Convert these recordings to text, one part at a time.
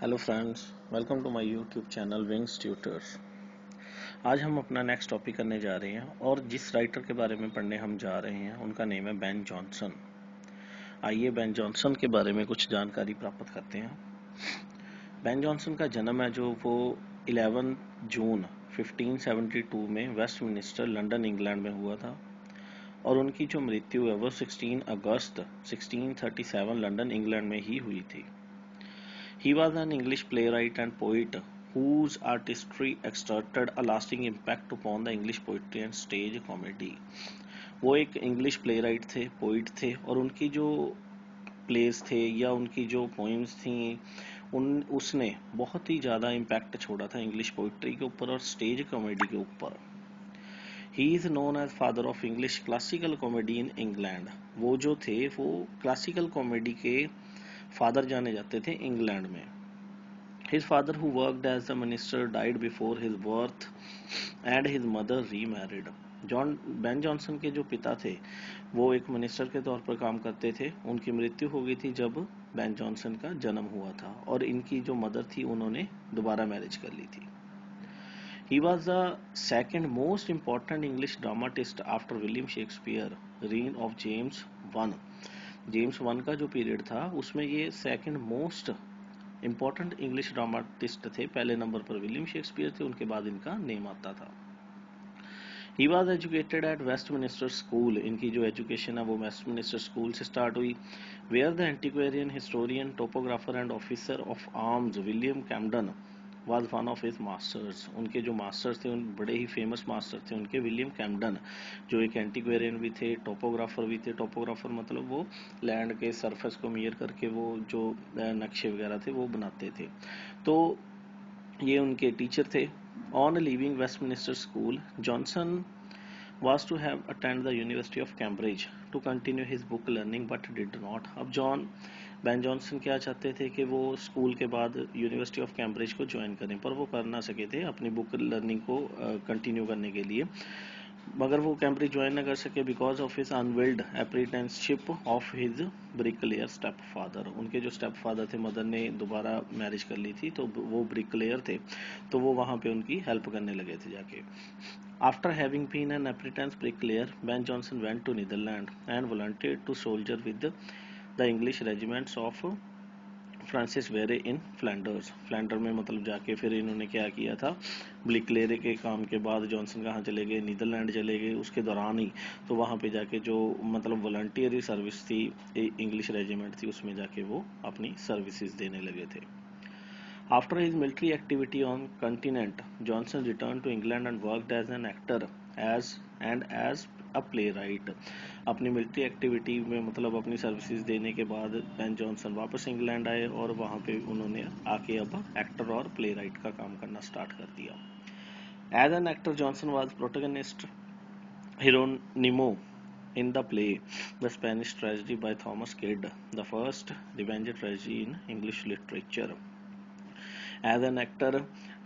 Hello friends, welcome to my YouTube channel Wings Tutors. आज हम अपना नेक्स्ट टॉपिक करने जा रहे हैं और जिस राइटर के बारे में पढ़ने हम जा रहे हैं उनका नेम है बेन जॉनसन। आइए बेन जॉनसन के बारे में कुछ जानकारी प्राप्त करते हैं। बेन जॉनसन का जन्म है जो वो 11 जून 1572 में वेस्टमिनिस्टर लंदन इंग्लैंड में हुआ था और उनकी जो मृत्यु है वो 16 अगस्त 1637 लंदन इंग्लैंड में ही हुई थी। He was an English playwright and poet whose artistry exerted a lasting impact upon the English poetry and stage comedy. वो एक इंग्लिश प्ले राइट थे, पोइट थे और उनकी जो प्लेस थे या उनकी जो पोइम्स थी उसने बहुत ही ज़्यादा इम्पैक्ट छोड़ा था इंग्लिश पोइट्री के ऊपर और स्टेज कॉमेडी के ऊपर। He is known as father of English classical comedy in England. वो जो थे वो क्लासिकल कॉमेडी के फादर जाने जाते थे इंग्लैंड में। His father, who worked as a minister, died before his birth and his mother remarried. Ben Jonson के जो पिता थे वो एक मिनिस्टर के तौर पर काम करते थे। उनकी मृत्यु हो गई थी जब बेन जॉनसन का जन्म हुआ था और इनकी जो मदर थी उन्होंने दोबारा मैरिज कर ली थी। He was the second most important English dramatist after William Shakespeare, reign of James I. James one का जो पीरियड था उसमें ये second most important English dramatist थे। पहले नंबर पर विलियम शेक्सपियर थे, उनके बाद इनका नेम आता था। He was educated at Westminster school. इनकी जो एजुकेशन है वो वेस्टमिनिस्टर स्कूल से स्टार्ट हुई। Where the antiquarian historian topographer and officer of arms William Camden was one of his masters. उनके जो मास्टर्स थे उन बड़े ही फेमस मास्टर थे उनके, विलियम कैम्पडन, जो एक एंटिक्वेरियन भी थे, टोपोग्राफर भी थे। टोपोग्राफर मतलब वो लैंड के सरफेस को मेयर करके वो जो नक्शे वगैरह थे वो बनाते थे। तो ये उनके टीचर थे। On leaving Westminster school, Johnson was to have attended the University of Cambridge to continue his book learning but did not. अब बेन जॉनसन क्या चाहते थे कि वो स्कूल के बाद यूनिवर्सिटी ऑफ कैम्ब्रिज को ज्वाइन करें, पर वो कर ना सके थे अपनी बुक लर्निंग को कंटिन्यू करने के लिए। मगर वो कैम्ब्रिज ज्वाइन न कर सके because of his unveiled apprenticeship of his bricklayer step father. उनके जो स्टेप फादर थे, मदर ने दोबारा मैरिज कर ली थी तो वो ब्रिकलेयर थे, तो वो वहाँ पे उनकी हेल्प करने लगे थे जाके। After having been an apprentice bricklayer, Ben Jonson went to Netherlands and volunteered to soldier with the English regiments of Francis were in Flanders. Flanders में मतलब जाके फिर इन्होंने क्या किया था, ब्रिकलेयर के काम के बाद जॉनसन कहाँ चले गए, नीदरलैंड चले गए। उसके दौरान ही तो वहाँ पे जाके जो मतलब वॉलंटियरी सर्विस थी, इंग्लिश रेजिमेंट थी, उसमें जाके वो अपनी सर्विसेज देने लगे थे। After his military activity on continent, Johnson returned to England and worked as an actor as a playwright. अपनी मिलिट्री एक्टिविटी में मतलब अपनी सर्विसेज देने के बाद बेन जॉनसन वापस इंग्लैंड आए और वहाँ पे उन्होंने आके अब एक्टर और प्ले राइट का काम करना स्टार्ट कर दिया। As an actor, Jonson was protagonist Hieronimo in the play The Spanish Tragedy by Thomas Kidd, the first revenge tragedy in English literature. As an actor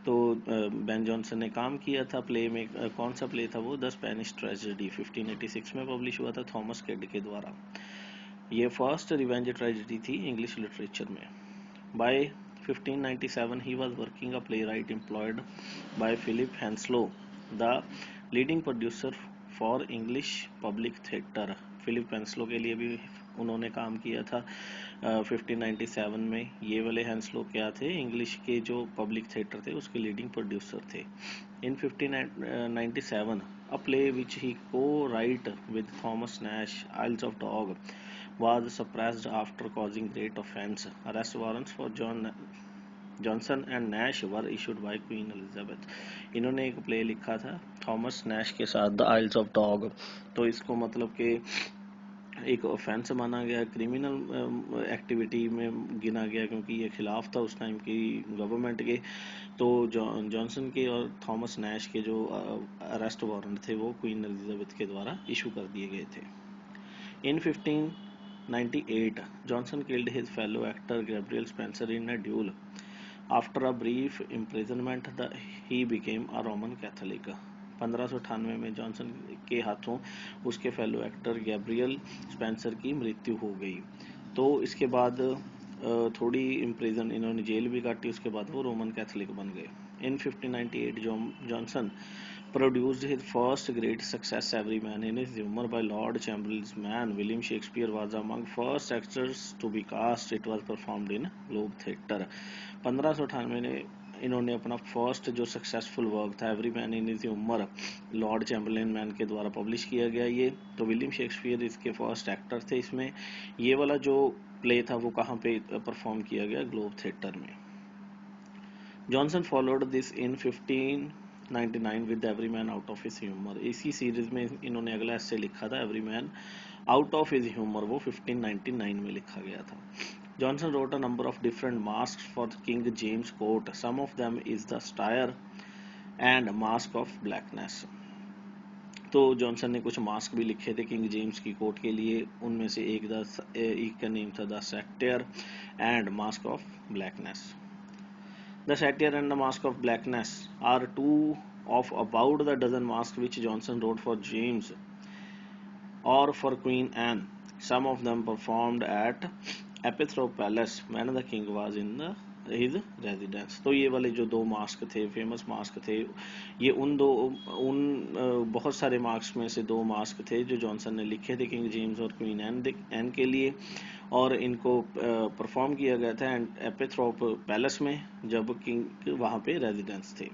तो बेन जॉनसन ने काम किया था प्ले में। कौन सा प्ले था वो? द स्पेनिश ट्रेजेडी, 1586 में पब्लिश हुआ था थॉमस किड के द्वारा। ये फर्स्ट रिवेंज ट्रेजेडी थी इंग्लिश लिटरेचर में। By 1597 he was working a playwright employed by Philip Henslowe, the leading producer for English public theatre. Philip Henslowe के लिए भी उन्होंने काम किया था 1597 में। ये वाले हेंस्लो क्या थे? इंग्लिश के जो पब्लिक थिएटर थे उसके लीडिंग प्रोड्यूसर थे। इन 1597 अ play which he co-write with Thomas Nashe, Isles of Dog, was suppressed after causing great offense. Arrest warrants for Jonson and Nashe were issued by Queen Elizabeth. इन्होंने एक play लिखा था Thomas Nash के साथ, the IELTS of dog. तो इसको मतलब कि एक ऑफेंस माना गया, क्रिमिनल एक्टिविटी में गिना गया क्योंकि ये खिलाफ था उस टाइम की गवर्नमेंट के। तो जॉनसन के और थॉमस नैश के जो अरेस्ट वारंट थे वो क्वीन एलिजाबेथ के द्वारा इशू कर दिए गए थे। इन 1598 Johnson killed his fellow actor Gabriel Spencer in a dual. After a brief imprisonment he became a Roman Catholic. 1598 में जॉनसन के हाथों उसके फेलो एक्टर गैब्रियल स्पेंसर की मृत्यु हो गई। तो इसके बाद थोड़ी इम्प्रिजन, इन्होंने जेल भी काटी, उसके बाद वो रोमन कैथोलिक बन गए। इन 1598 Johnson produced his first great success, Everyman in his humor by Lord Chamberlain's man. William Shakespeare was among first actors to be cast. It was performed in Globe Theatre. 1598 में इन्होंने अपना first जो successful work था every man in is humour Lord Chamberlain man के द्वारा publish किया गया ये। तो विलियम शेक्सपियर इसके फर्स्ट एक्टर थे इसमें। ये वाला जो प्ले था वो कहाँ पे परफॉर्म किया गया? ग्लोब थिएटर में। Johnson followed this in 1599 with every man out of his humour. इसी सीरीज में इन्होंने अगला ऐसे लिखा था every man out of his humour, वो 1599 में लिखा गया था। Johnson wrote a number of different masks for King James court. Some of them is the Stare and Mask of Blackness. तो जॉनसन ने कुछ मास्क भी लिखे थे किंग जेम्स की कोर्ट के लिए। उनमें से एक का नेम था the satyr and masque of blackness. The Satire and the Mask of Blackness are two of about the dozen masks which Johnson wrote for James or for Queen Anne. Some of them performed at Epithrop Palace when the king was in his residence. तो ये वाले जो दो mask थे, famous mask थे, ये उन बहुत सारे मास्क में से दो मास्क थे जो जॉनसन ने लिखे थे किंग जेम्स और क्वीन एन के लिए, और इनको परफॉर्म किया गया था एपिथ्रोप पैलेस में जब किंग वहां पे रेजिडेंस थे।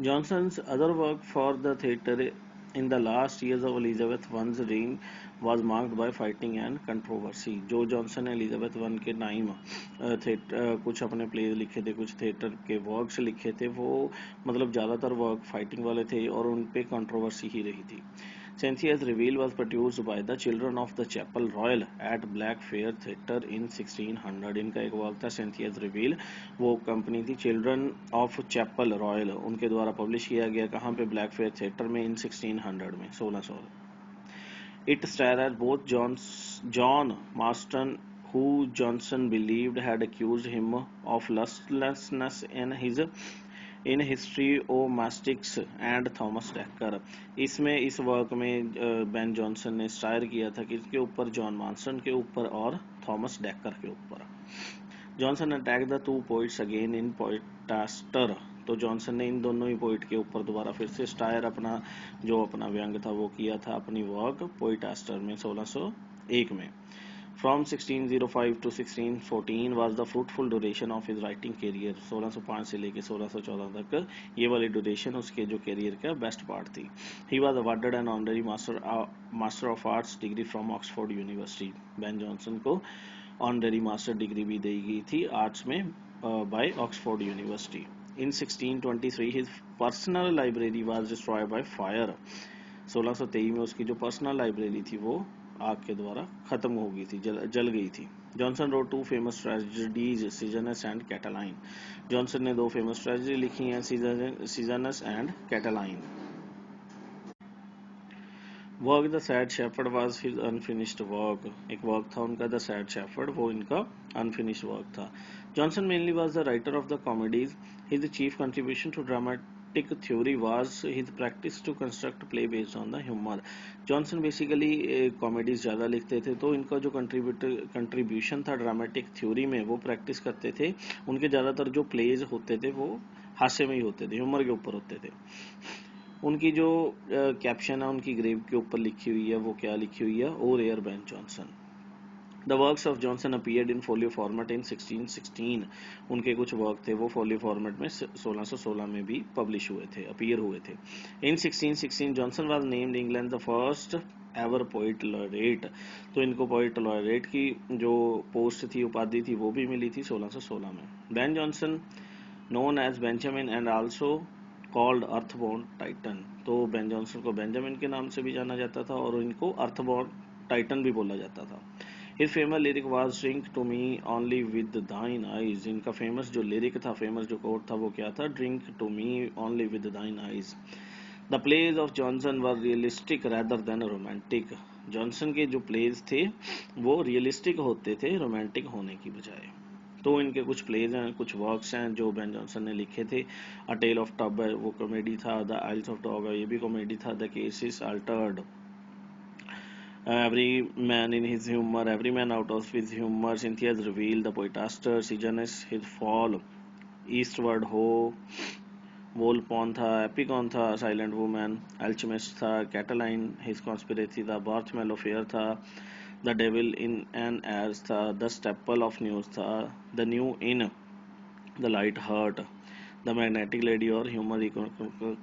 Johnson's other work for the theatre in the last years of Elizabeth I's reign was marked by fighting and controversy. जो जॉनसन ने एलिजाबेथ वन के टाइम कुछ अपने प्ले लिखे थे, कुछ थिएटर के वर्क्स लिखे थे, वो मतलब ज़्यादातर वर्क फाइटिंग वाले थे और उन पे कंट्रोवर्सी ही रही थी। Cynthia's Reveal was produced by the Children of the Chapel Royal at Blackfriars Theatre in 1600. इनका एक वर्क था Cynthia's Reveal, वो कंपनी थी चिल्ड्रन ऑफ चैपल रॉयल, उनके द्वारा पब्लिश किया गया। कहाँ पे? ब्लैकफेयर थिएटर में इन 1600 में 1600। It starred both John Marston, who Johnson believed had accused him of lustlessness in Histriomastix and Thomas Dekker. इसमें इस वर्क में बेन जॉनसन ने स्टायर किया था किसके ऊपर? जॉन मार्स्टन के ऊपर और थॉमस डेकर के ऊपर। Jonson attack the two poets again in Poetaster. तो जॉनसन ने इन दोनों ही पोइट के ऊपर दोबारा फिर से स्टायर अपना व्यंग था वो किया था अपनी वर्क पोइटास्टर में 1601 में। From 1605 to 1614 was the fruitful duration of his writing career. 1605 से लेके 1614 तक ये वाली ड्यूरेशन उसके जो करियर का बेस्ट पार्ट थी। He was awarded an honorary master of arts degree from Oxford University. Ben Jonson को ऑनररी मास्टर डिग्री भी दी गई थी आर्ट्स में by Oxford University. In 1623 his personal library was destroyed by fire. 1623 में उसकी जो personal library थी वो आग के द्वारा खत्म हो गई थी, जल गई थी। Jonson wrote two famous tragedies, Sejanus and Catiline. Jonson ने दो फेमस ट्रेजेडी लिखी हैं, Sejanus and Catiline. Work the sad shepherd was his unfinished work. एक वर्क था उनका द सैड शेफर्ड, वो इनका अनफिनिश्ड वर्क था। Jonson mainly was the writer of the comedies. His chief contribution to dramatic theory was his practice to construct play based on the humour. Jonson basically comedies ज़्यादा लिखते थे, तो इनका जो contribution था ड्रामेटिक थ्योरी में वो प्रैक्टिस करते थे। उनके ज़्यादातर जो प्लेज होते थे वो हास्य में ही होते थे, ह्यूमर के ऊपर होते थे। उनकी जो कैप्शन है उनकी ग्रेव के ऊपर लिखी हुई है, वो क्या लिखी हुई है? O rare Ben Jonson. The works of Jonson appeared in folio format in 1616। उनके कुछ वर्क थे वो फोलियो फॉर्मेट में 1616 में भी पब्लिश हुए थे, अपीयर हुए थे। इन 1616 Johnson was named England the first ever poet laureate. तो इनको पोइट लॉरेट की जो पोस्ट थी, उपाधि थी, वो भी मिली थी 1616 में। Ben Jonson known as Benjamin and also called earthborn Titan. तो बेन जॉनसन को बेंजामिन के नाम से भी जाना जाता था और इनको अर्थबॉर्न टाइटन भी बोला जाता था। His famous lyric was Drink to me only with thine eyes. इनका फेमस जो लिरिक था, फेमस जो कोट था वो क्या था? Drink to me only with thine eyes. The plays of Johnson were realistic rather than romantic. Johnson के जो प्लेज थे वो रियलिस्टिक होते थे रोमांटिक होने की बजाय। तो इनके कुछ प्लेज हैं, कुछ वर्क्स हैं जो बेन जॉनसन ने लिखे थे। अ टेल ऑफ टब है, वो कॉमेडी था। द आइल्स ऑफ डॉग है, ये भी कॉमेडी था। The cases Altered Every man in his humor, every man out of his humor. Cynthia's reveal, the poetaster, Sejanus, his fall, Eastward Ho, वोलपॉन था, APICON था, silent woman, अल्चमिस्ट था, कैटलाइन his conspiracy था, Bartholomew Fair था, the devil in an airs था, the Staple of News था, the New Inn the Light Heart, the Magnetic Lady और humour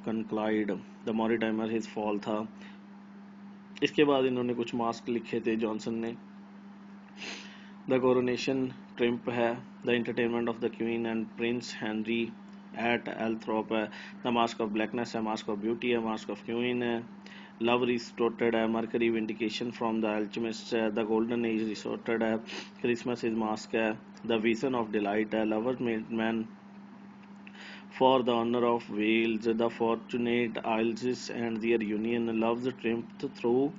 concluded, the Mortimer his fall था। इसके बाद इन्होंने कुछ मास्क लिखे थे जॉनसन ने। द कोरोनेशन ट्रिम्प है, the entertainment of the queen and prince Henry at Althorp है, द मास्क ऑफ ब्लैकनेस है, मास्क ऑफ ब्यूटी है, मास्क ऑफ क्वीन है, लव रिस्टोर्टेड है, Mercury vindication from the alchemist है, the golden age restored है, Christmas is masque है, the vision of delight है, lovers made man for the honor of Wales, the fortunate Isles and their union, loves triumphed through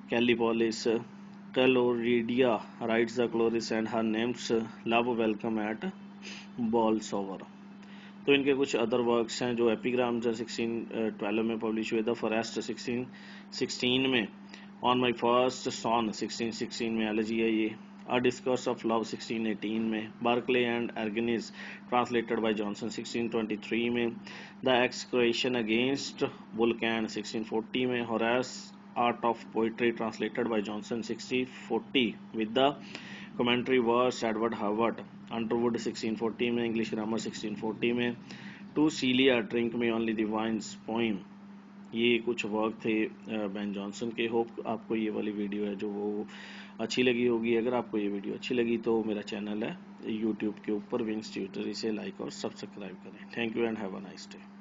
Callipolis. Caloridia writes the Chloris and her nymphs love welcome at Bolsover. तो इनके कुछ other works हैं जो एपिग्राम्स 1612 में publish हुए। The forest 1616 में, on my first sworn 1616 में LG है ये, A Discourse of Love 1618 में, Barclay and Ergenes translated by Johnson 1623 में, The Excretion Against Vulcan 1640 में, Horace Art of Poetry translated by Johnson 1640 with the commentary verse Edward Howard, Underwood 1640 में, English Grammar 1640 में, To Celia Drink Me Only the Wine's Poem। ये कुछ work थे Ben Jonson के। Hope आपको ये वाली वीडियो है जो वो अच्छी लगी होगी। अगर आपको ये वीडियो अच्छी लगी तो मेरा चैनल है यूट्यूब के ऊपर विंग्स ट्यूटर, इसे लाइक और सब्सक्राइब करें। Thank you and have a nice day.